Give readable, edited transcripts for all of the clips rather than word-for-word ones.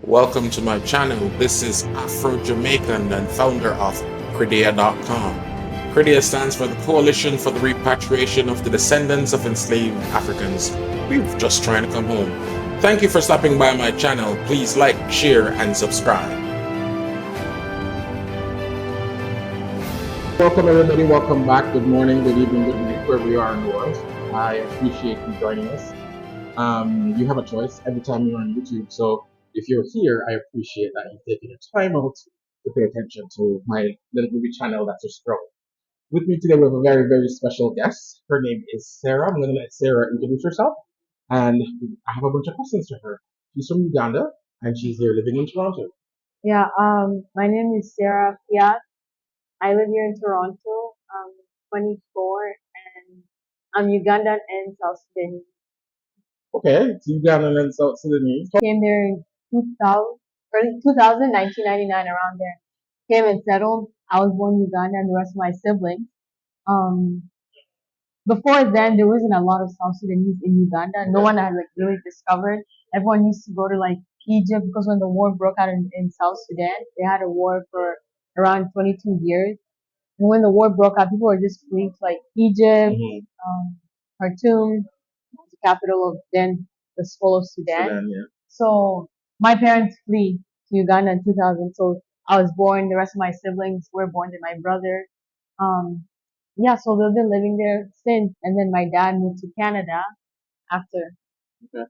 Welcome to my channel. This is Afro-Jamaican and founder of crdea-com. Credea stands for the Coalition for the Repatriation of the Descendants of Enslaved Africans. We're just trying to come home. Thank you for stopping by my channel. Please like, share, and subscribe. Welcome everybody, welcome back. Good morning, good evening, good night, wherever you are in the world. I appreciate you joining us. You have a choice every time you're on YouTube, so if you're here, I appreciate that you've taken your time out to pay attention to my little movie channel that's just growing. With me today, we have a very, very special guest. Her name is Sarah. I'm going to let Sarah introduce herself, and I have a bunch of questions for her. She's from Uganda, and she's here living in Toronto. Yeah, my name is Sarah Piath. I live here in Toronto. I'm 24 and I'm Ugandan and South Sudanese. Okay, it's Ugandan and South Sudanese. Came there in 2000, early 2000, 1999, around there. Came and settled. I was born in Uganda and the rest of my siblings. Before then, there wasn't a lot of South Sudanese in Uganda. No one had really discovered. Everyone used to go to Egypt because when the war broke out in South Sudan, they had a war for around 22 years. And when the war broke out, people were just fleeing to Egypt, Khartoum, the capital of then the soul of Sudan. So my parents flee to Uganda in 2000. So I was born. The rest of my siblings were born. And my brother. So they've been living there since. And then my dad moved to Canada after. Okay.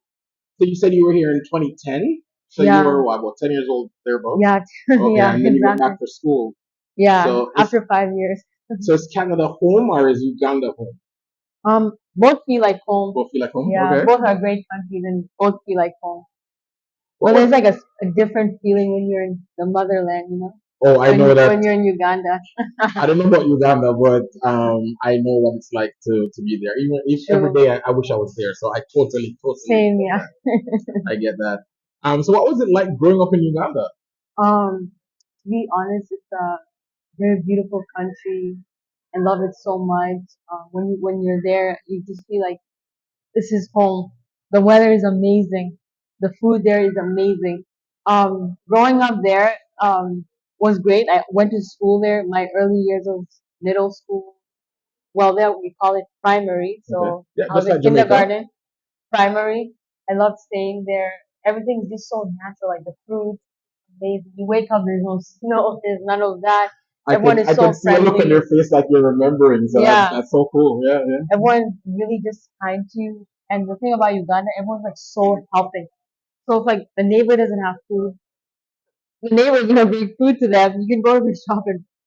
So you said you were here in 2010. So you were about 10 years old thereabouts? Yeah, okay, yeah, and then you went back for school. Yeah, so after 5 years. So is Canada home or is Uganda home? Both feel like home. Both feel like home? Yeah, okay. Both are great countries and both feel like home. Well, there's like a different feeling when you're in the motherland, you know? Oh, I know that. When you're in Uganda. I don't know about Uganda, but I know what it's like to be there. Even if every day I wish I was there. So I totally. Same, yeah. I get that. So what was it like growing up in Uganda? To be honest, it's a very beautiful country. I love it so much. When you're there, you just feel like this is home. The weather is amazing. The food there is amazing. Growing up there was great. I went to school there. My early years of middle school. Well, there we call it primary. So I was in kindergarten, primary. I loved staying there. Everything's just so natural. Like the fruits, amazing. You wake up, there's no snow, there's none of that. Everyone is so friendly. I can see a look on your face like you're remembering. So that's so cool. Yeah, yeah. Everyone's really just kind to you. And the thing about Uganda, everyone's like so helping. So if like the neighbor doesn't have food, the neighbor's gonna bring food to them. You can go to the shop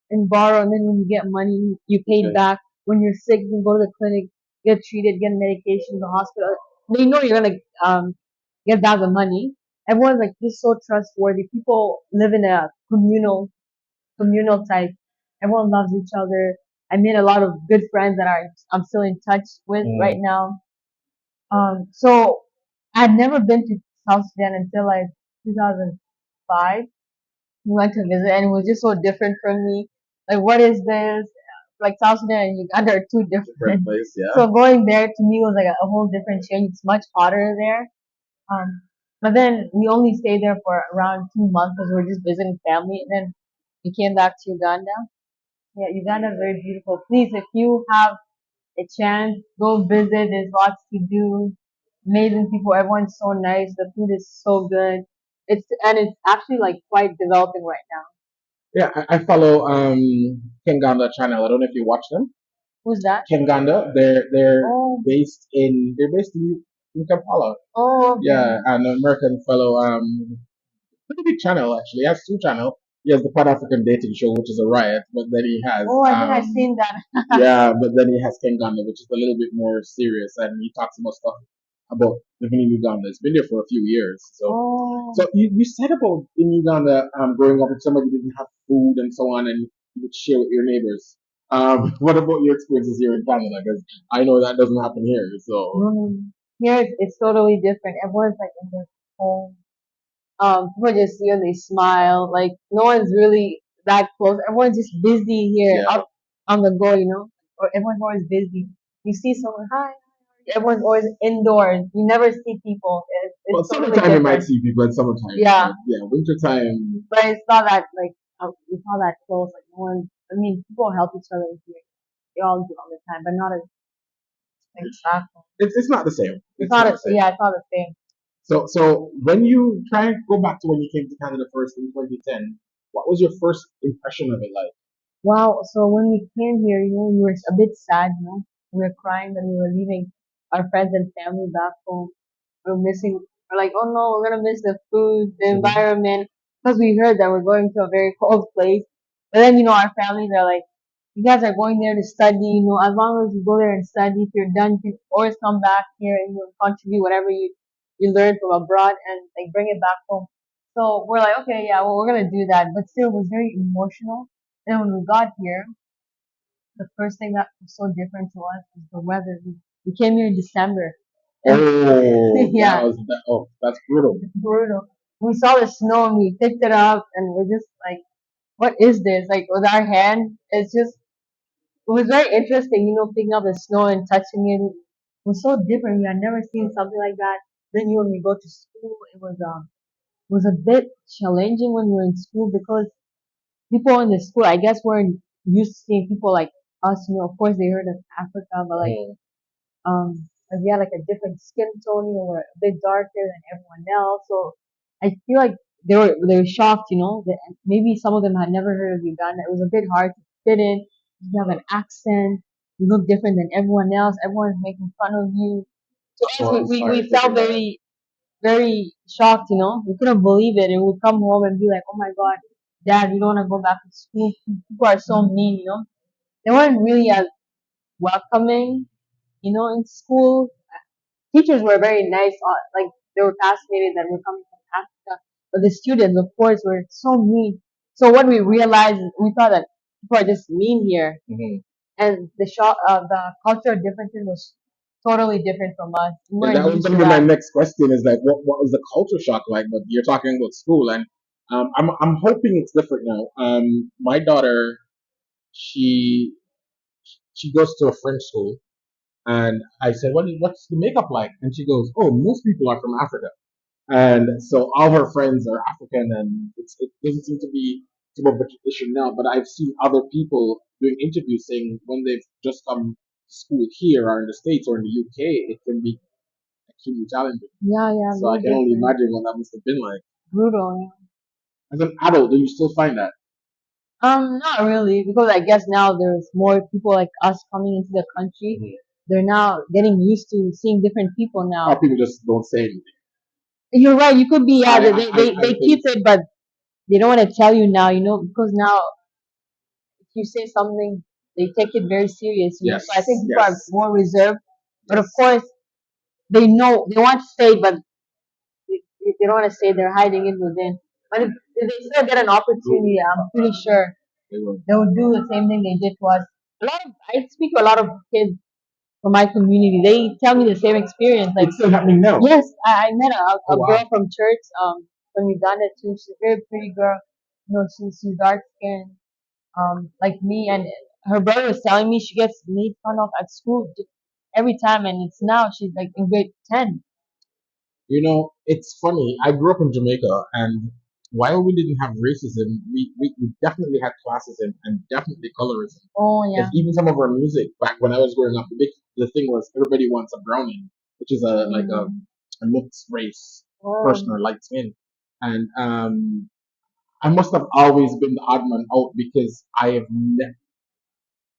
and borrow, and then when you get money, you pay it back. When you're sick, you can go to the clinic, get treated, get medication, the hospital. They know you're gonna get back the money. Everyone's like just so trustworthy. People live in a communal type. Everyone loves each other. I made a lot of good friends that I'm still in touch with right now. So I'd never been to South Sudan until 2005. We went to visit and it was just so different from me. Like, what is this? Like South Sudan and Uganda are two different places. Yeah. So going there to me was like a whole different change. It's much hotter there. But then we only stayed there for around 2 months because we were just visiting family. And then we came back to Uganda. Yeah, Uganda is very beautiful. Please, if you have a chance, go visit. There's lots to do. Amazing people. Everyone's so nice. The food is so good. It's actually like quite developing right now. Yeah, I follow Kenganda channel. I don't know if you watch them. Who's that? Kenganda. They're based in Kampala. Oh, okay. Yeah, an American fellow pretty big channel actually. He has two channels. He has the Pan African dating show, which is a riot, but then he has I think I've seen that. Yeah, but then he has Kenganda, which is a little bit more serious, and he talks about stuff about living in Uganda. It's been there for a few years. So you said about in Uganda, growing up if somebody didn't have food and so on, and you would share with your neighbors. What about your experiences here in Canada? Because I know that doesn't happen here. So here it's totally different. Everyone's like in their home. People just see and they smile. Like no one's really that close. Everyone's just busy here, up on the go, you know. Or everyone's always busy. You see someone, hi, everyone's always indoors. You never see people. Well, It's totally summertime you might different. see people in summertime. Yeah. Yeah, wintertime. But it's not that like it's not that close. Like no one. I mean, people help each other here. They all do all the time, but not as like back home. It's not the same. It's not the a, same. yeah, it's not the same. So when you try and go back to when you came to Canada first in 2010, what was your first impression of it like? Wow. So when we came here, we were a bit sad. We were crying that we were leaving our friends and family back home. We're missing. We're like, oh no, we're gonna miss the food, the environment, because we heard that we're going to a very cold place. But then our families are like, you guys are going there to study. As long as you go there and study, if you're done, you can always come back here and contribute whatever you learn from abroad and like bring it back home. So we're like, okay, yeah, well, we're gonna do that. But still, it was very emotional. And when we got here, the first thing that was so different to us was the weather. We came here in December. Oh, Yeah, that's brutal. brutal. We saw the snow and we picked it up and we're just like, what is this? Like with our hand, it was very interesting, picking up the snow and touching it. It was so different. We had never seen something like that. Then when we go to school, it was a bit challenging when we were in school because people in the school, I guess, weren't used to seeing people like us. Of course they heard of Africa, but like we had like a different skin tone. We're a bit darker than everyone else. So I feel like they were shocked. That maybe some of them had never heard of Uganda. It was a bit hard to fit in. You have an accent. You look different than everyone else. Everyone's making fun of you. So Oh, we felt very very shocked. We couldn't believe it, and we'd come home and be like, "Oh my God, Dad, we don't want to go back to school. People are so mean." They weren't really as welcoming. In school, teachers were very nice. Like they were fascinated that we're coming from Africa, but the students, of course, were so mean. So what we realized, we thought that people are just mean here, and the cultural differences was totally different from us. We And weren't that was used going to to be my that. next question is like, what was the culture shock like? But you're talking about school, and I'm hoping it's different now. My daughter, she she goes to a French school, and I said, what's the makeup like? And she goes, oh, most people are from Africa. And so all her friends are African, and it doesn't seem to be too much of an issue now. But I've seen other people doing interviews saying when they've just come to school here or in the States or in the UK, it can be extremely challenging. Yeah, yeah, So I very can only different. imagine what that must have been like. Brutal. As an adult, do you still find that? Not really, because I guess now there's more people like us coming into the country. They're now getting used to seeing different people Or now. people just don't say anything? You're right. You could be, yeah. I They think keep it, but they don't want to tell you now. Because now if you say something, they take it very serious. yes, So I think people are yes, more reserved. But of yes. course, they know they want to say, but they don't want to say. They're hiding it within. But if they still get an opportunity, I'm pretty sure They will. they would do the same thing they did to us. I speak to a lot of kids from my community. They tell me the same experience. Like, It's still happening now. yes, I met Oh a wow. girl from church, from Uganda too. She's a very pretty girl. She's dark skinned, like me. And her brother was telling me she gets made fun of at school every time, and it's now she's like in grade 10. You know, it's funny. I grew up in Jamaica, and while we didn't have racism, we definitely had classism and definitely colorism. Oh Because yeah. even some of our music back when I was growing up, the thing was everybody wants a brownie, which is a mixed race person or light skin. And I must have always been the odd man out because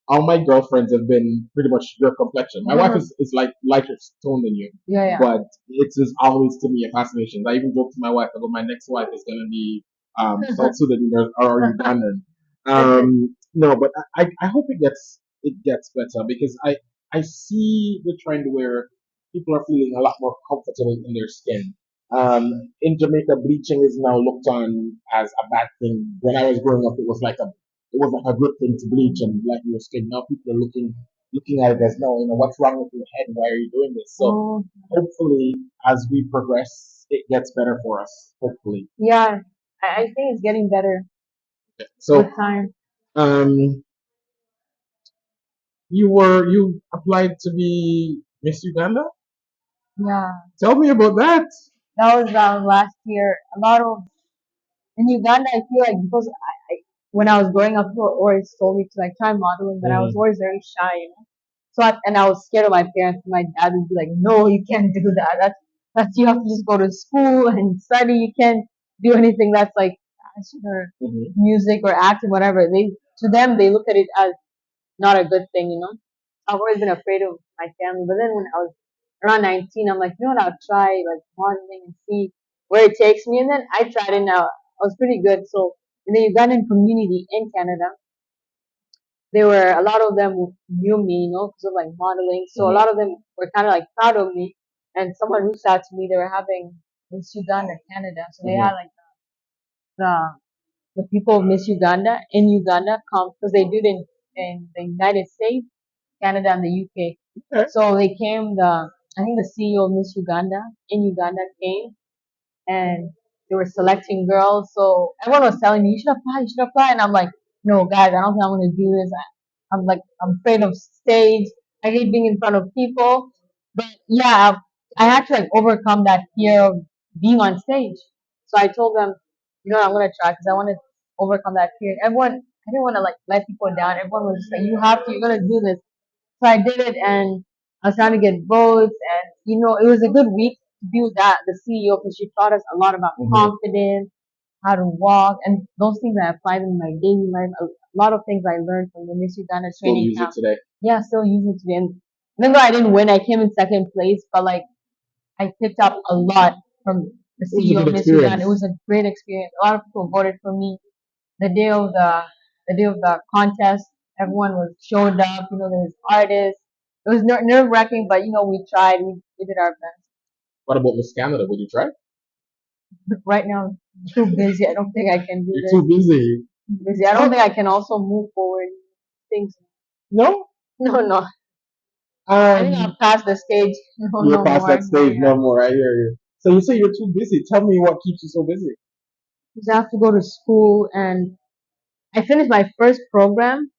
all my girlfriends have been pretty much your complexion. My wife is like lighter toned than you, Yeah, yeah. but it's just always to me a fascination. I even joke to my wife, I go, my next wife is gonna be South Sudanese or Ugandan. No, but I hope it gets better because I see the trend where people are feeling a lot more comfortable in their skin. In Jamaica, bleaching is now looked on as a bad thing. When I was growing up, it was like a good thing to bleach and blacken your skin. Now people are looking at it as no, what's wrong with your head? Why are you doing this? So hopefully, as we progress, it gets better for us. Hopefully. Yeah, I think it's getting better So, with time. um, you applied to be Miss Uganda? Yeah, Tell me about that. that was last year. A lot of in Uganda, I feel like because when I was growing up, people always told me to like try modeling, but I was Mm-hmm. always very shy, you know. So and I was scared of my parents. My dad would be like, "No, you can't do that. That's you have to just go to school and study. You can't do anything that's like fashion or Mm-hmm. music or acting, whatever." They to them they look at it as not a good thing, you know. I've always been afraid of my family, but then when I was around 19, I'm like, you know what, I'll try like modeling and see where it takes me. And then I tried it now. I was pretty good. So in the Ugandan community in Canada, they were a lot of them knew me, you know, because of like modeling. So a Mm-hmm. lot of them were kind of like proud of me. And someone reached out to me. They were having Miss Uganda Canada, so they Mm-hmm. had like the the people of Miss Uganda in Uganda come because they do it in the United States, Canada, and the UK. Okay. So they came. I think the CEO of Miss Uganda in Uganda came, and they were selecting girls. So everyone was telling me, you should apply. And I'm like, no, guys, I don't think I'm going to do this. I'm like, I'm afraid of stage. I hate being in front of people. But yeah, I had to like overcome that fear of being on stage. So I told them, you know, I'm going to try because I want to overcome that fear. Everyone, I didn't want to like let people down. Everyone was just like, you have to, you're going to do this. So I did it and I was trying to get votes and you know, it was a good week to be with that the CEO because she taught us a lot about Mm-hmm. confidence, how to walk and those things I applied in my daily life. A lot of things I learned from the Miss Uganda Still training use it camp. today. Yeah, still use it today. And even though I didn't win, I came in second place, but like I picked up a lot from the It was a CEO good of Miss Uganda. It experience. was a great experience. A lot of people voted for me the day of the day of the contest, everyone was showed up. You know, there was artists. It was nerve wracking, but you know, we tried. We did our best. What about Miss Canada? Would you try? Right now, I'm too busy. I don't think I can do You're this. too busy. Busy. I don't think I can also move forward. Things. No? No, no. I think Um, I'll pass the stage. No, you're no past more. that No, stage yeah. no more. I hear you. So you say you're too busy. Tell me what keeps you so busy. Because I have to go to school, and I finished my first program,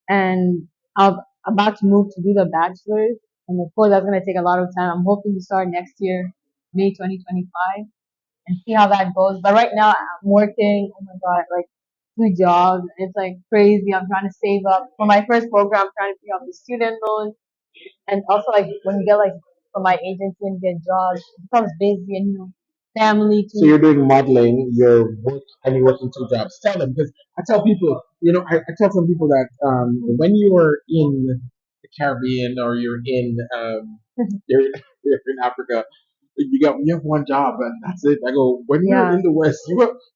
and I'm about to move to do the bachelor's. And of course, that's going to take a lot of time. I'm hoping to start next year, May 2025, and see how that goes. But right now, I'm working, oh my God, like 2 jobs. It's like crazy. I'm trying to save up for my first program, I'm trying to pay off the student loan. And also, like, when you get, like, from my agency and get jobs, it becomes busy and, you know, family So too. you're doing modeling, you're work, and you're working 2 jobs. Tell them because I tell people, I tell some people that when you are in the Caribbean or you're in you're, you're in Africa, you have 1 job and that's it. I go when you're Yeah, in the West,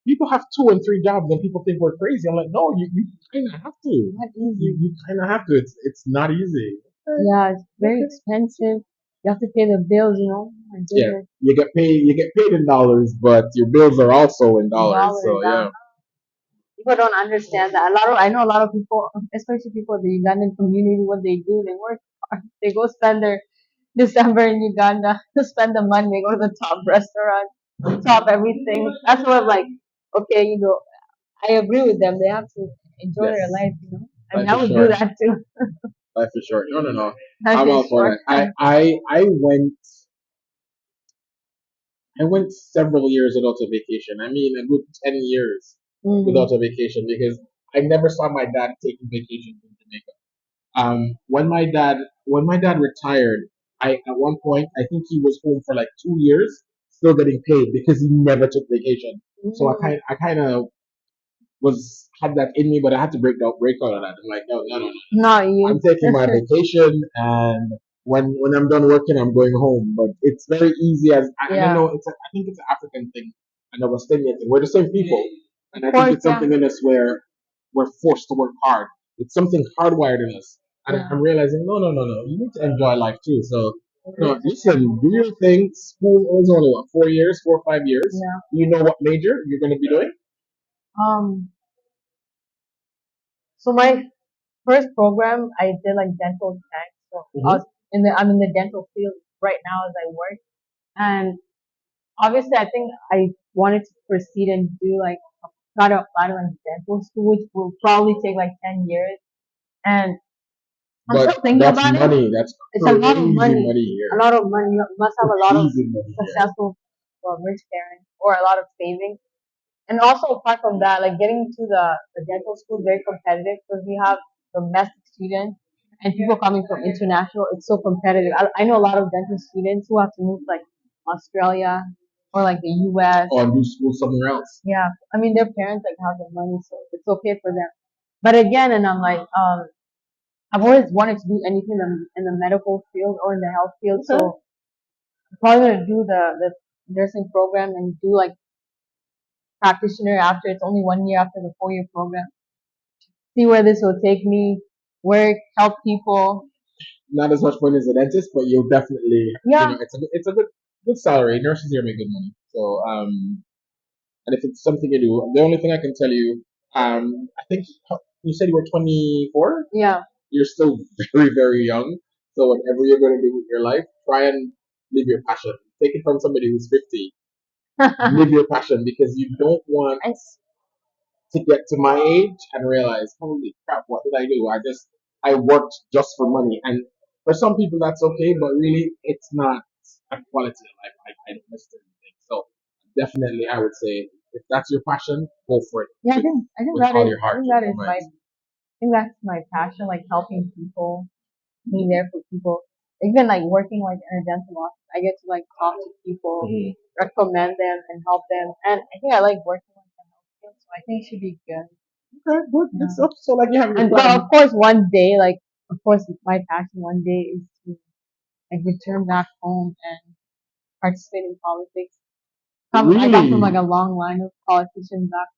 people have 2 and 3 jobs and people think we're crazy. I'm like, no, you kind of have to. not easy. You kind of have to. It's not easy. Yeah, it's very Okay. expensive. You have to pay the bills, you know. My Yeah, goodness, you get paid in dollars, but your bills are also in dollars. dollars. So yeah. People don't understand that. I know a lot of people, especially people in the Ugandan community, what they do, they work hard. They go spend their December in Uganda to spend the money. They go to the top restaurant, top everything. That's what I'm like. Okay, you know, I agree with them. They have to enjoy their Yes. life, you know. I mean, Life I is would do short. that too. Life is short. No, no, no. Life I'm is all for short. that. I went several years without a vacation. I mean, a good 10 years Mm. without a vacation because I never saw my dad taking vacations in Jamaica. When my dad retired, I at one point I think he was home for like 2 years, still getting paid because he never took vacation. So Mm. I kind of was had that in me, but I had to break out of that. I'm like, no, no, no, no. Not I'm you. taking my vacation, and when I'm done working, I'm going home. But it's very easy and I Yeah. know I think it's an African thing and a West Indian thing. We're the same people, Of and I think course, it's yeah. something in us where we're forced to work hard. It's something hardwired in us, and Yeah. I'm realizing, no, no, no, no. You need to enjoy life too. So, listen, do your thing. School is only what 4 years, 4 or 5 years. Yeah. Do you know what major you're going to be doing? Um. So my first program, I did like dental tech. So Hmm. I'm in the dental field right now as I work. And obviously, I think I wanted to proceed and do like try to apply to like dental school, which will probably take like 10 years. And I'm still thinking that's about it. money. That's It's a lot of crazy money. money here. A lot of money. You must have a lot of Crazy money here. successful, well, rich parents or a lot of savings. And also apart from that, like getting to the dental school is very competitive because we have domestic students and people coming from international. It's so competitive. I know a lot of dental students who have to move to, like Australia or like the US. Or do school somewhere else. Yeah, I mean their parents like have the money, so it's okay for them. But again, and I'm like, I've always wanted to do anything in the medical field or in the health field. So I'm probably gonna do the nursing program and do like practitioner after. It's only 1 year after the 4 year program. See where this will take me. Work, help people. Not as much money as a dentist, but you'll definitely, Yeah, it's a good salary. Nurses here make good money. So, and if it's something you do, the only thing I can tell you, I think you said you were 24. yeah. You're still very, very young. So whatever you're going to do with your life, try and live your passion. Take it from somebody who's 50. Live your passion because you don't want to get to my age and realize, holy crap, what did I do? I worked just for money. And for some people, that's okay, but really, it's not a quality of life. I don't necessarily think. So definitely, I would say, if that's your passion, go for it. Yeah, I think With that all is your I heart think and that your is mind. I think that's my passion, like helping people, being there for people. Even like working like in a dental office, I get to like talk to people, recommend them, and help them. And I think I like working with the health field, so I think it should be good. Okay, good, good Yeah. stuff. So, like, you have your And well, plan. of course, one day, like of course, my passion one day is to like return back home and participate in politics. I come from Really? like a long line of politicians back.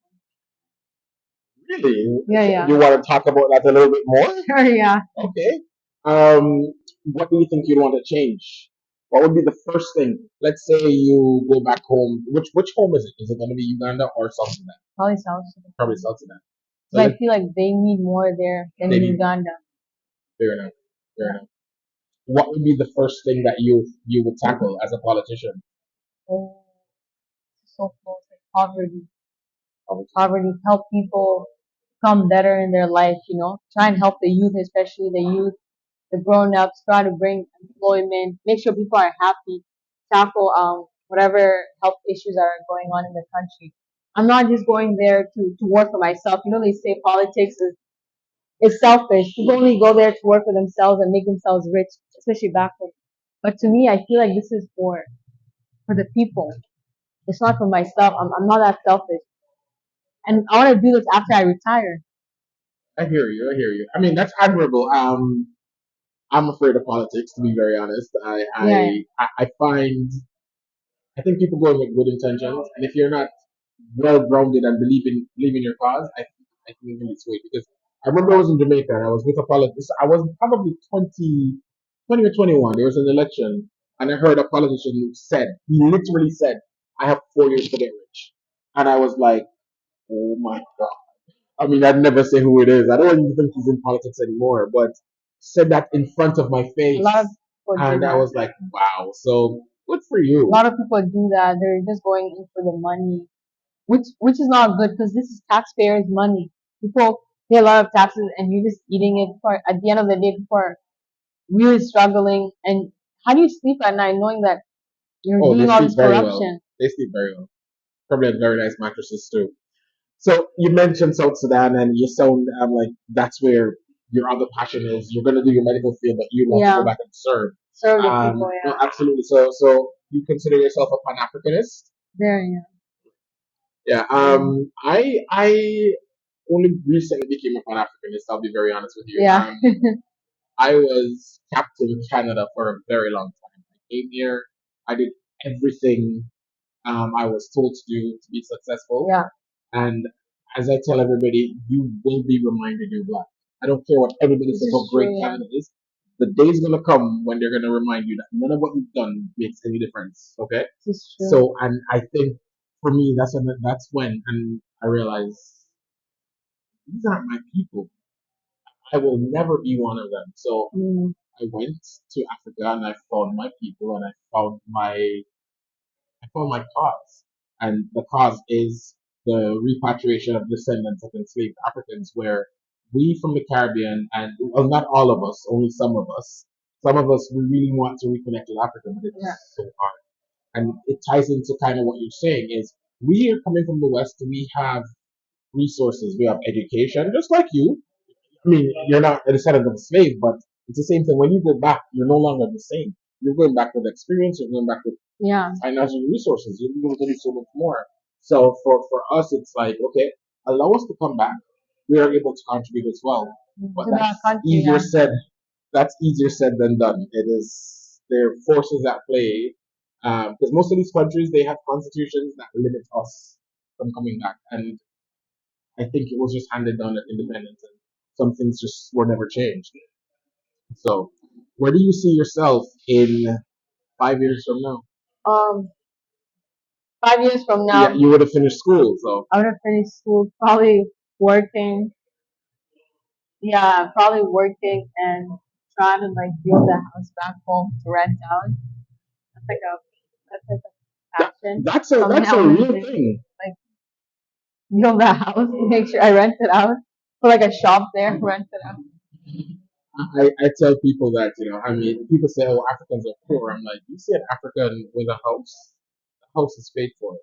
Really? Yeah, yeah. You want to talk about that a little bit more? Sure, yeah. Okay. What do you think you'd want to change? What would be the first thing? Let's say you go back home. Which home is it? Is it going to be Uganda or South Sudan? Probably South Sudan. Probably South Sudan. So But I feel like they need more there than in Uganda. fair enough. Fair enough. What would be the first thing that you would tackle as a politician? Oh, so close. Like poverty. Poverty. Help people become better in their life, Try and help the youth, especially the youth, the grown ups, try to bring employment, make sure people are happy, tackle whatever health issues that are going on in the country. I'm not just going there to work for myself. They say politics is selfish. People only go there to work for themselves and make themselves rich, especially back home. But to me, I feel like this is for the people. It's not for myself. I'm not that selfish. And I want to do this after I retire. I hear you. I hear you. I mean, that's admirable. I'm afraid of politics, to be very honest. Yeah. I find I think people go in with good intentions, and if you're not well grounded and believe in your cause, I think it's really sweet. Because I remember I was in Jamaica and I was with a politician. I was probably 20 or 21. There was an election, and I heard a politician who said, he literally said, "I have 4 years to get rich," and I was like, "Oh my god." I mean, I'd never say who it is. I don't even think he's in politics anymore, but said that in front of my face. A lot of people do And I that. was like, wow. So good for A you. lot of people do that. They're just going in for the money, which is not good because this is taxpayers' money. People pay a lot of taxes, and you're just eating it. For at the end of the day, people are really struggling. And how do you sleep at night knowing that you're Oh, they doing all sleep this very well. corruption? They sleep very well. Probably had very nice mattresses too. So you mentioned South Sudan, and you sound like that's where your other passion is. You're gonna do your medical field, but you want to go Yeah, back and serve. serve the people. No, Yeah, absolutely. So you consider yourself a Pan Africanist? very. Yeah. Yeah. I only recently became a Pan Africanist. I'll be very honest with you. Yeah. I was Captain Canada for a very long time. I came here. I did everything I was told to do to be successful. Yeah. And as I tell everybody, you will be reminded you're black. I don't care what everybody This says how is great true. Yeah. Canada is. The day's gonna come when they're gonna remind you that none of what you've done makes any difference. Okay. This is true. So, and I think for me, that's when, and I realize these aren't my people. I will never be one of them. So I went to Africa and I found my people and I found my cause. And the cause is the repatriation of descendants of enslaved Africans, where we from the Caribbean, and well, not all of us, only some of us, we really want to reconnect with Africa, but it's so hard. And it ties into kind of what you're saying is we are coming from the West, we have resources, we have education, just like you. I mean, you're not a descendant of a slave, but it's the same thing. When you go back, you're no longer the same. You're going back with experience, you're going back with financial resources, you're able to do so much more. So for us, it's like, okay, allow us to come back. We are able to contribute as well. But that's easier said. That's easier said than done. It is there are forces at play because most of these countries they have constitutions that limit us from coming back, and I think it was just handed down at independence, and some things just were never changed. So, where do you see yourself in 5 years from now? Um, 5 years from Yeah, now, you would have finished school, so I would have finished school, probably working. Yeah, probably working and trying to like build a house back home to rent out. That's like a that's like a passion. Something that's I a want to real do. thing. Like build a house, make sure I rent it out. Put like a shop there, rent it out. I tell people that I mean people say, oh, Africans are poor. I'm like, you see an African with a house, the house is paid for.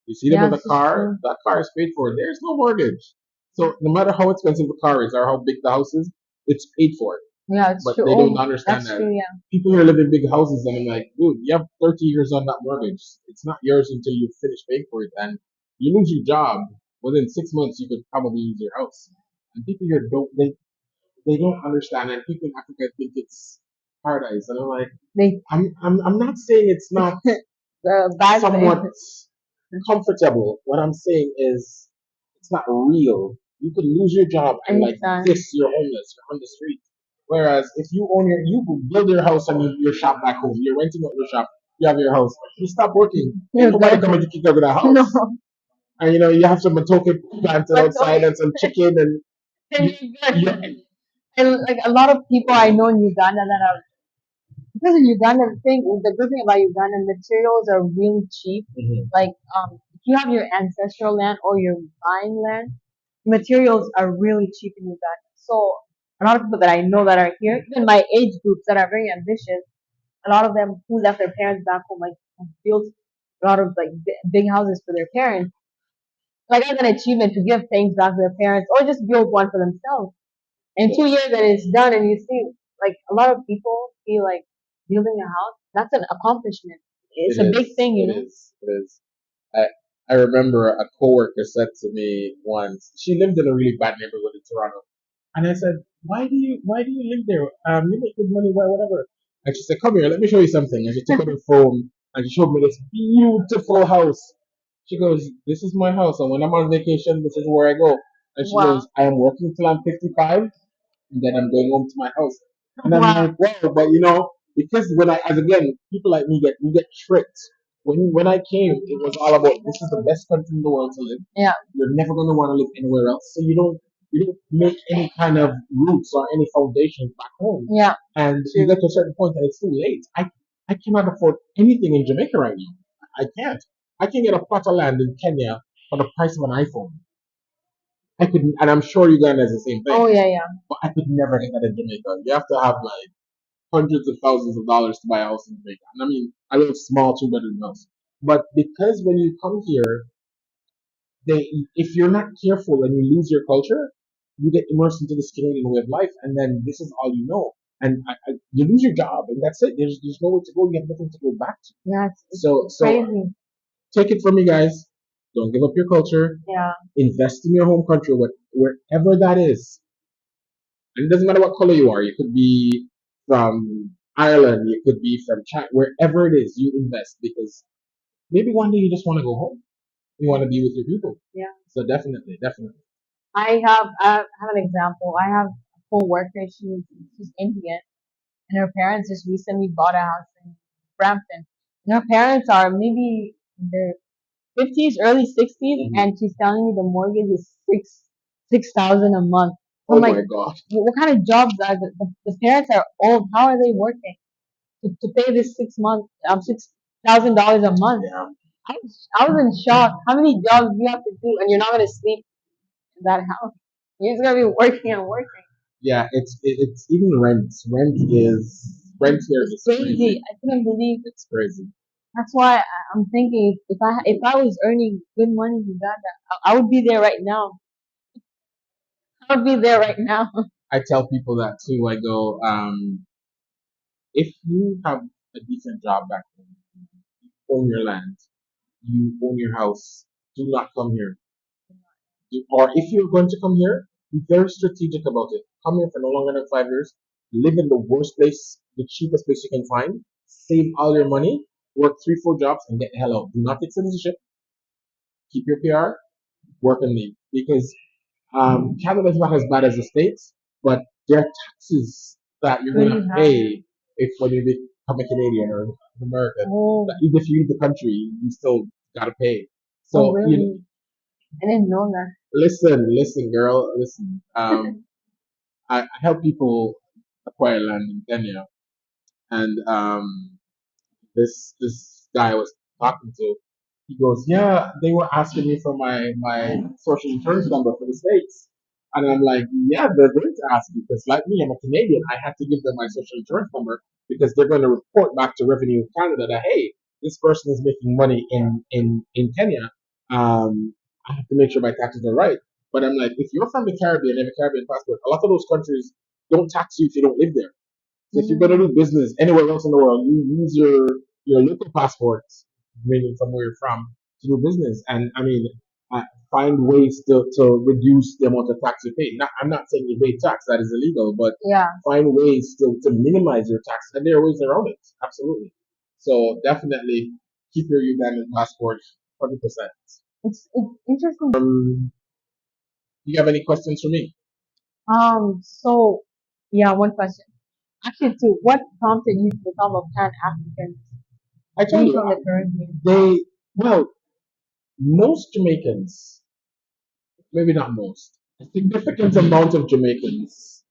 You see them Yeah, with a it's just car, true. that car is paid for. There's no mortgage. So no matter how expensive the car is or how big the house is, it's paid for. Yeah, it's But true. they don't Oh, understand that's that. true. Yeah. People here live in big houses, and I'm like, dude, you have 30 years on that mortgage. It's not yours until you finish paying for it, and you lose your job within 6 months. You could probably lose your house. And people here they don't understand, and people in Africa think it's paradise. And I'm like, They I'm not saying it's not the bad somewhat thing. comfortable. What I'm saying is it's not real. You could lose your job and like Anytime. this, you're homeless, you're on the street. Whereas if you own you build your house and your shop back home, you're renting out your shop, you have your house, you stop working, ain't You're nobody good. coming to kick you out of that house. No. And you have some matoke planted But outside and some chicken and then you, you're good. you, And like a lot of people I know in Uganda that are because in Uganda the good thing about Uganda materials are really cheap. Mhm. Like if you have your ancestral land or you're buying land, materials are really cheap in Uganda. So a lot of people that I know that are here, even my age groups that are very ambitious, a lot of them who left their parents back home like have built a lot of like big houses for their parents. Like as an achievement to give things back to their parents or just build one for themselves. In 2 years and it's done and you see like a lot of people feel like building a house, that's an accomplishment. It's a big thing, you know? It is. I I remember a coworker said to me once. She lived in a really bad neighborhood in Toronto, and I said, why do you live there? You make good money, why whatever. And she said, come here, let me show you something. And she took out her phone and she showed me this beautiful house. She goes, this is my house, and when I'm on vacation, this is where I go. And she Wow. goes, I am working till I'm 55, and then I'm going home to my house. And I'm Wow. like, wow, but because when as again, people like me get tricked. When I came, it was all about this is the best country in the world to live. Yeah. You're never gonna want to live anywhere else. So you don't make any kind of roots or any foundations back home. Yeah. And you get to a certain point and it's too late. I cannot afford anything in Jamaica right now. I can't. I can get a plot of land in Kenya for the price of an iPhone. I could, and I'm sure Uganda is the same thing. Oh yeah, yeah. But I could never get that in Jamaica. You have to have like hundreds of thousands of dollars to buy a house in Jamaica. And I mean, I live small 2 bedroom house. But because when you come here, if you're not careful and you lose your culture, you get immersed into this Canadian way of life, and then this is all you know. And you lose your job, and that's it. There's nowhere to go. You have nothing to go back to. Yeah, it's So crazy. take it from me, guys. Don't give up your culture. Yeah. Invest in your home country, wherever that is. And it doesn't matter what color you are. You could be from Ireland. You could be from China. Wherever it is, you invest because maybe one day you just want to go home. You want to be with your people. Yeah. So definitely, definitely. I have an example. I have a co-worker. She's Indian, and her parents just recently bought a house in Brampton. And her parents are maybe in their 50s, early 60s, and she's telling me the mortgage is 6,000 a month. I'm Oh like, my God. what kind of jobs are the parents are old? How are they working to pay this 6 months, $6,000 a month? Yeah. I was in shock. How many jobs do you have to do, and you're not gonna sleep in that house? You're just gonna be working and working. Yeah, it's even rent. Rent here It's is crazy. crazy. I couldn't believe it. It's crazy. That's why I'm thinking if I was earning good money in Uganda, I would be there right now. I would be there right now. I tell people that too. I go, if you have a decent job back home, you own your land, you own your house, do not come here. Or if you're going to come here, be very strategic about it. Come here for no longer than 5 years. Live in the worst place, the cheapest place you can find. Save all your money. Work 3, 4 jobs and get the hell out. Do not take citizenship. Keep your PR. Work and leave. Because Canada is not as bad as the States, but there are taxes that you're going to pay if when you become a Canadian or an American. Oh, That even if you leave the country, you still got to pay. So, oh really? I didn't know that. listen, girl, listen. I help people acquire land in Kenya, and this guy I was talking to, he goes, yeah, they were asking me for my social insurance number for the states, and I'm like, yeah, they're going to ask me because, like me, I'm a Canadian. I have to give them my social insurance number because they're going to report back to Revenue Canada that hey, this person is making money in Kenya. I have to make sure my taxes are right. But I'm like, if you're from the Caribbean, and have a Caribbean passport, a lot of those countries don't tax you if you don't live there. So if you're gonna do business anywhere else in the world, you use your local passport, meaning from where you're from, to do business. And I mean, find ways to reduce the amount of tax you pay. Not, I'm not saying you pay tax; that is illegal. But Yeah, find ways to minimize your tax, and there are ways around it. Absolutely. So definitely keep your Ugandan passport 100%. it's interesting. Do you have any questions for me? So yeah, one question. Actually, two. What prompted you to become a Pan African? I told Being you from the Caribbean. they well most Jamaicans, maybe not most, a significant amount of Jamaicans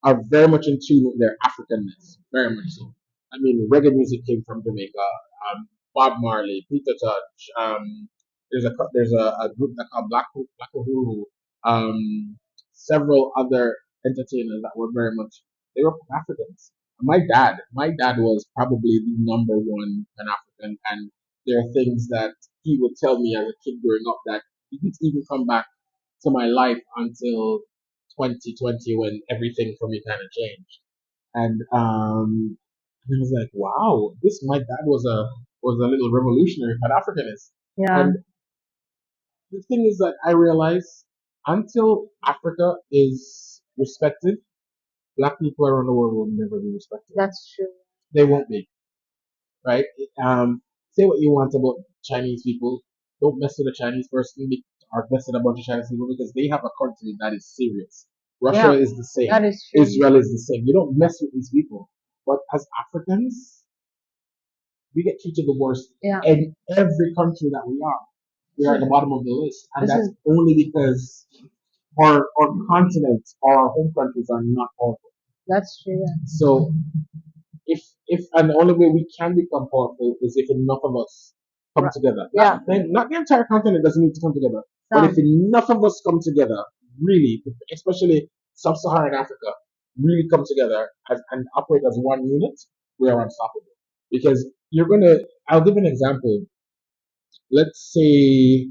are very much in tune with their Africanness, very much so. I mean, reggae music came from Jamaica. Bob Marley, Peter Touch. There's a group that called Black Uhuru. Several other entertainers that were very much they were Africans. My dad was probably the number one Pan African, and there are things that he would tell me as a kid growing up that didn't even come back to my life until 2020 when everything for me kind of changed. And I was like, wow, this my dad was a little revolutionary Pan Africanist. Yeah, And the thing is that I realize until Africa is respected, black people around the world will never be respected. that's true. They won't be, right? Say what you want about Chinese people. Don't mess with a Chinese person or mess with a bunch of Chinese people because they have a country that is serious. Russia Yeah, is the same. that is true. Israel is the same. You don't mess with these people. But as Africans, we get treated the worst Yeah, in every country that we are. We are at the bottom of the list. And this that's is only because our continent or our home countries are not powerful. that's true. Yeah. So if and the only way we can become powerful is if enough of us come Right. together. Yeah, Not the entire continent doesn't need to come together, but if some. enough of us come together, really, especially sub-Saharan Africa, really come together and operate as one unit, we are unstoppable. Because I'll give an example. Let's say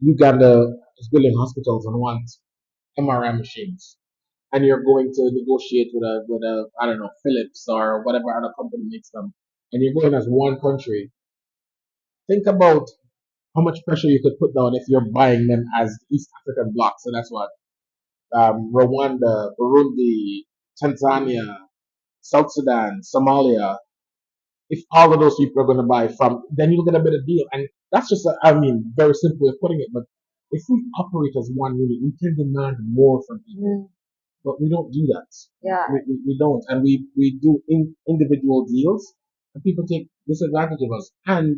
Uganda is building hospitals and wants MRI machines, and you're going to negotiate with a I don't know Philips or whatever other company makes them, and you're going as one country. Think about how much pressure you could put down if you're buying them as East African blocks. So that's what Rwanda, Burundi, Tanzania, South Sudan, Somalia. If all of those people are going to buy from, then you'll get a better deal. And that's just, I mean, very simple way of putting it. But if we operate as one unit, we can demand more from people. But we don't do that. Yeah, We don't. And we do individual deals, and people take disadvantage of us. And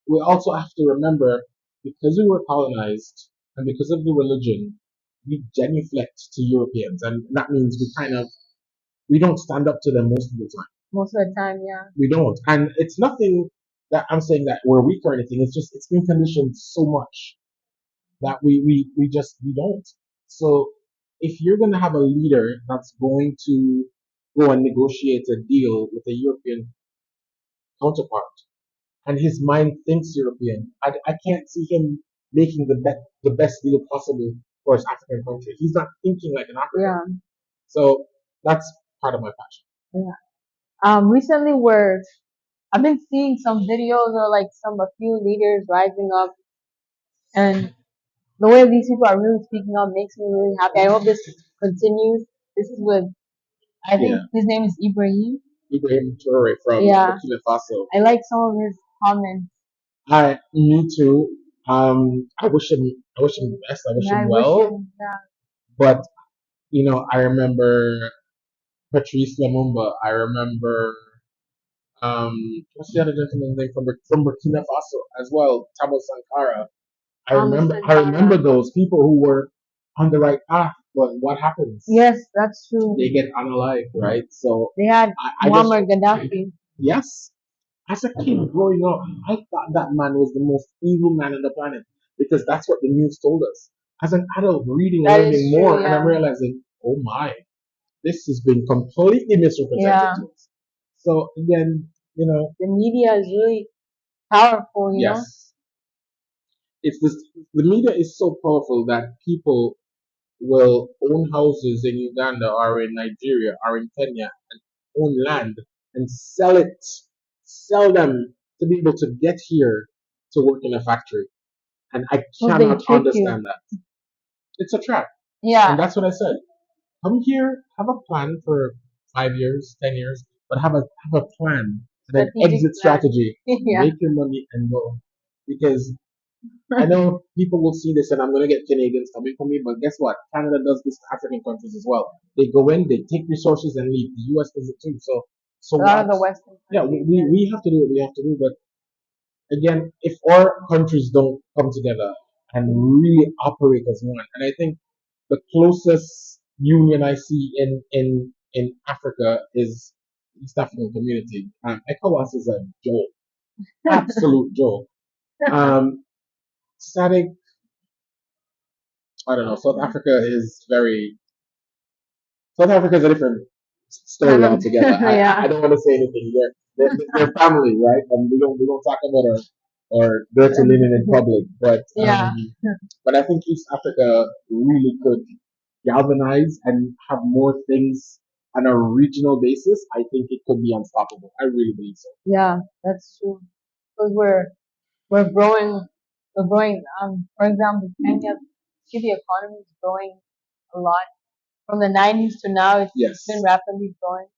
we also have to remember, because we were colonized and because of the religion, we genuflect to Europeans. And that means we don't stand up to them most of the time. most of the time. Yeah, We don't. And it's nothing that I'm saying that we're weak or anything. It's just, it's been conditioned so much that we don't. So if you're going to have a leader that's going to go and negotiate a deal with a European counterpart, and his mind thinks European, I can't see him making the best deal possible for his African country. He's not thinking like an African. Yeah. So that's part of my passion. Yeah. Recently, I've been seeing some videos or like a few leaders rising up, and the way these people are really speaking up makes me really happy. I hope this continues. This is with, I think his name is Ibrahim. Ibrahim Traore from Burkina Faso. I like some of his comments. Me too. I wish him the best. I wish him well. But I remember Patrice Lumumba. I remember what's the other gentleman's name from Burkina Faso as well, Thabo Sankara. I remember those people who were on the right path, but what happens? Yes, that's true. They get unalived, right? So they had Muammar Gaddafi. Yes. As a kid growing up, I thought that man was the most evil man on the planet because that's what the news told us. As an adult, reading and learning more, and I'm realizing, oh my, this has been completely misrepresented to us. So again, the media is really powerful. Yes, it's this. The media is so powerful that people will own houses in Uganda or in Nigeria or in Kenya and own land and sell them to be able to get here to work in a factory. And I cannot understand that. It's a trap. Yeah. And that's what I said. Come here, have a plan for 5 years, 10 years, but have a plan and an exit strategy. Make your money and go. Because I know people will see this and I'm going to get Canadians coming for me, but guess what? Canada does this to African countries as well. They go in, they take resources and leave. The US does it too. So a lot of the Western countries, we have to do what we have to do. But again, if our countries don't come together and really operate as one, and I think the closest union I see in Africa is East African Community. ECOWAS is a joke, absolute joke. SADC, I don't know. South Africa is South Africa is a different story altogether. I don't want to say anything. They're family, right? And we don't talk about our dirty linen in public. But I think East Africa really could galvanize and have more things on a regional basis. I think it could be unstoppable. I really believe so. Yeah, that's true. Because we're growing. We're growing. For example, Kenya, see the economy is growing a lot. From the 90s to now, it's been rapidly growing.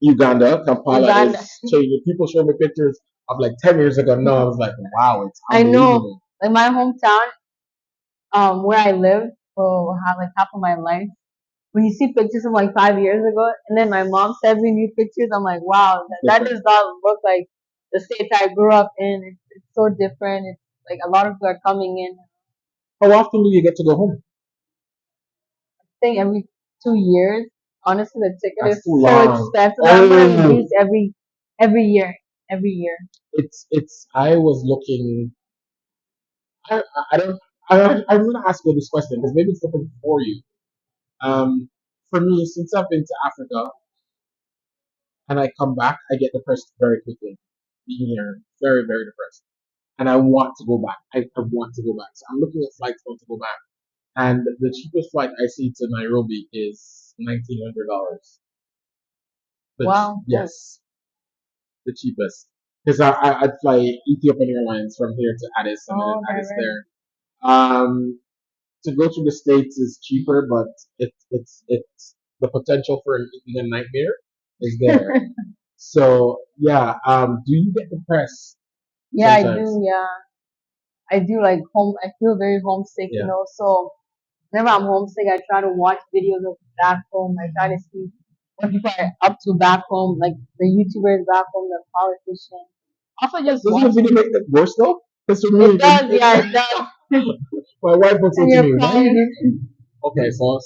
Uganda, Kampala is changing. People show me pictures of like 10 years ago. No, I was like, wow, it's unbelievable. I know. Like my hometown, where I live for like half of my life, when you see pictures from like 5 years ago, and then my mom sends me new pictures, I'm like, wow, that does not look like the states I grew up in. It's so different. It's like a lot of people are coming in. How often do you get to go home? I think every 2 years. Honestly, the ticket is so expensive. I'm gonna reduce every year. Every year. I was looking. I don't. I'm gonna ask you this question because maybe it's different for you. For me, since I've been to Africa and I come back, I get depressed very quickly. Being here, very, very depressed. And I want to go back. I want to go back. So I'm looking at flights to go back. And the cheapest flight I see to Nairobi is $1,900. Wow. Yes. The cheapest. Because I'd fly Ethiopian Airlines from here to Addis and then Addis there. To go to the States is cheaper, but it's the potential for being a nightmare is there. So yeah, do you get depressed? Yeah, sometimes? I do. Yeah, I do. Like I feel very homesick. Yeah. So whenever I'm homesick, I try to watch videos of back home. I try to see what people are up to back home, like the YouTubers back home, the politicians. Also, just doesn't the video make it worse though? It does. Yeah, it does. My wife would say to me, okay, so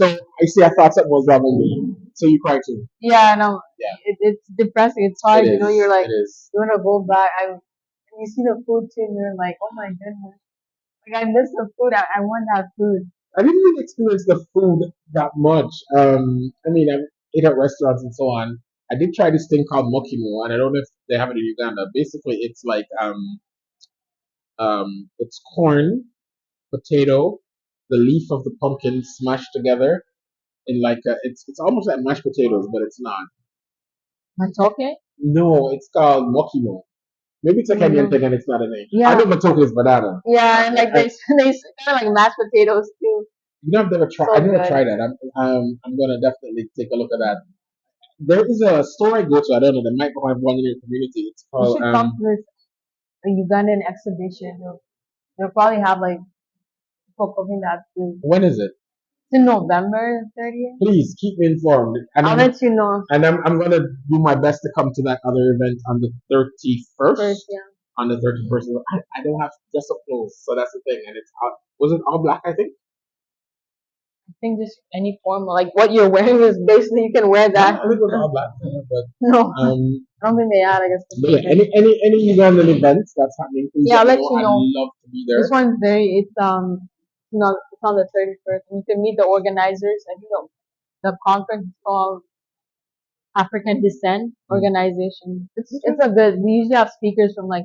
I see I thought something was wrong with me. So you cry too. Yeah, no. Yeah. It's depressing. It's hard. You're like, you want to go back. And you see the food too, and you're like, oh my goodness. Like, I miss the food. I want that food. I didn't really experience the food that much. I mean, I ate at restaurants and so on. I did try this thing called mokimo, and I don't know if they have it in Uganda. Basically, it's like it's corn, potato, the leaf of the pumpkin smashed together in like it's almost like mashed potatoes, but it's not. Matoke? No, it's called mokimo. Maybe it's a Kenyan thing and it's not a name. I know matoke is banana. Yeah, and like they kind of like mashed potatoes too. You know, I've never tried. So I've never good. tried that. I'm gonna definitely take a look at that. There is a store I go to. I don't know. They might have one in your community. It's You called should come to this Ugandan exhibition. They'll probably have like people cooking that food. When is it? It's in November 30th. Please keep me informed. And I'll let you know. And I'm gonna do my best to come to that other event on the 31st. First, yeah. On the 31st, I don't have dress up clothes, so that's the thing. And it's was it all black? I think. I think just any form, like what you're wearing is basically you can wear that. I think it was all black, but No, I don't think they had. I guess. but yeah, any Ugandan events that's happening, please Yeah, I'll let let me you know. know. I'd love to be there. This one's very. It's on the 31st. You can meet the organizers. I think the conference is called African Descent Organization. It's a good. We usually have speakers from like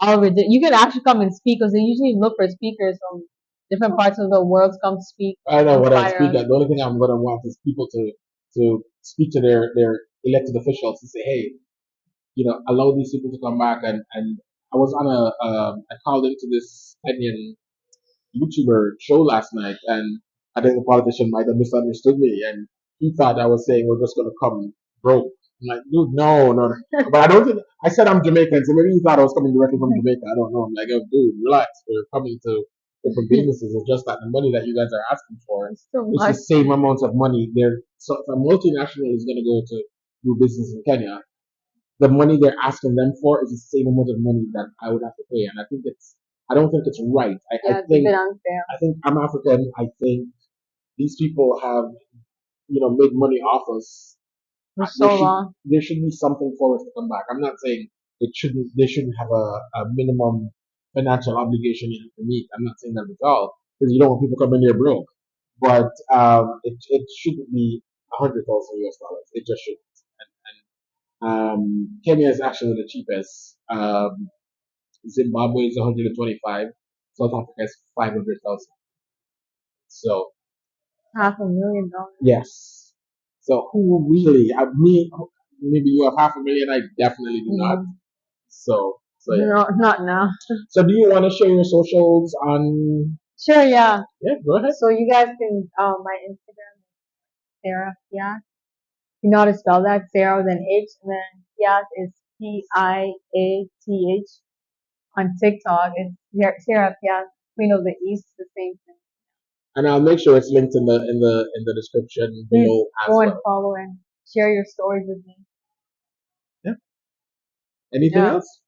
all over. You can actually come and speak because they usually look for speakers from different parts of the world to come speak. I know what I inspire speak us. at. The only thing I'm gonna want is people to speak to their elected officials to say, hey, allow these people to come back. And I was on I called into this Kenyan YouTuber show last night, and I think the politician might have misunderstood me, and he thought I was saying we're just gonna come broke. I'm like, dude, no, no, no. But I don't think I said I'm Jamaican, so maybe he thought I was coming directly from Jamaica. I don't know. I'm like, oh, dude, relax. We're coming to different businesses. It's just that the money that you guys are asking for It's too is the much. same amount of money. So if a multinational is gonna go to do business in Kenya, the money they're asking them for is the same amount of money that I would have to pay, and I don't think it's right. Yeah, it's a bit unfair. I think I'm African. I think these people have made money off us. For so long. There should be something for us to come back. I'm not saying they shouldn't have a minimum financial obligation you have to meet. I'm not saying that at all because you don't want people coming here broke. But it shouldn't be 100,000 US dollars. It just shouldn't. Kenya is actually the cheapest. Zimbabwe is 125. South Africa is 500,000. So $500,000. yes. So who really? Me? Maybe you have 500,000. I definitely do not. So yeah. No, not now. So do you want to share your socials on? Sure, yeah. Yeah, go ahead. So you guys can my Instagram is Sarah Piath. You know how to spell that? Sarah with an H, and then Piath is Piath. On TikTok, it's Sarah Piath, Queen of the East, the same thing. And I'll make sure it's linked in the description below as Go and well. follow and share your stories with me. Yeah. Anything else?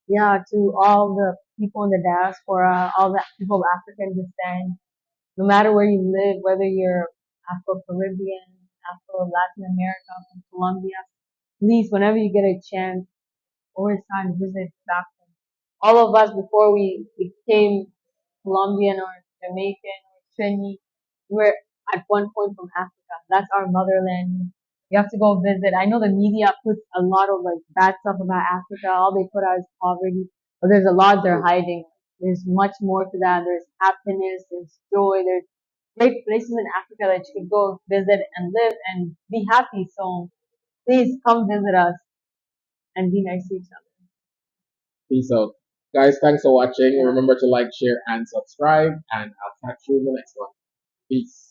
Yeah, to all the people in the diaspora, all the people of African descent, no matter where you live, whether you're Afro-Caribbean, Afro-Latin America, from Colombia, please, whenever you get a chance, always time to visit back home. All of us, before we became Colombian or Jamaican or Trini, we're at one point from Africa. That's our motherland. You have to go visit. I know the media puts a lot of like bad stuff about Africa. All they put out is poverty, but there's a lot they're hiding. There's much more to that. There's happiness, there's joy, there's great places in Africa that you could go visit and live and be happy. So please come visit us and be nice to each other. Peace out. Guys, thanks for watching. Remember to like, share, and subscribe, and I'll catch you in the next one. Peace.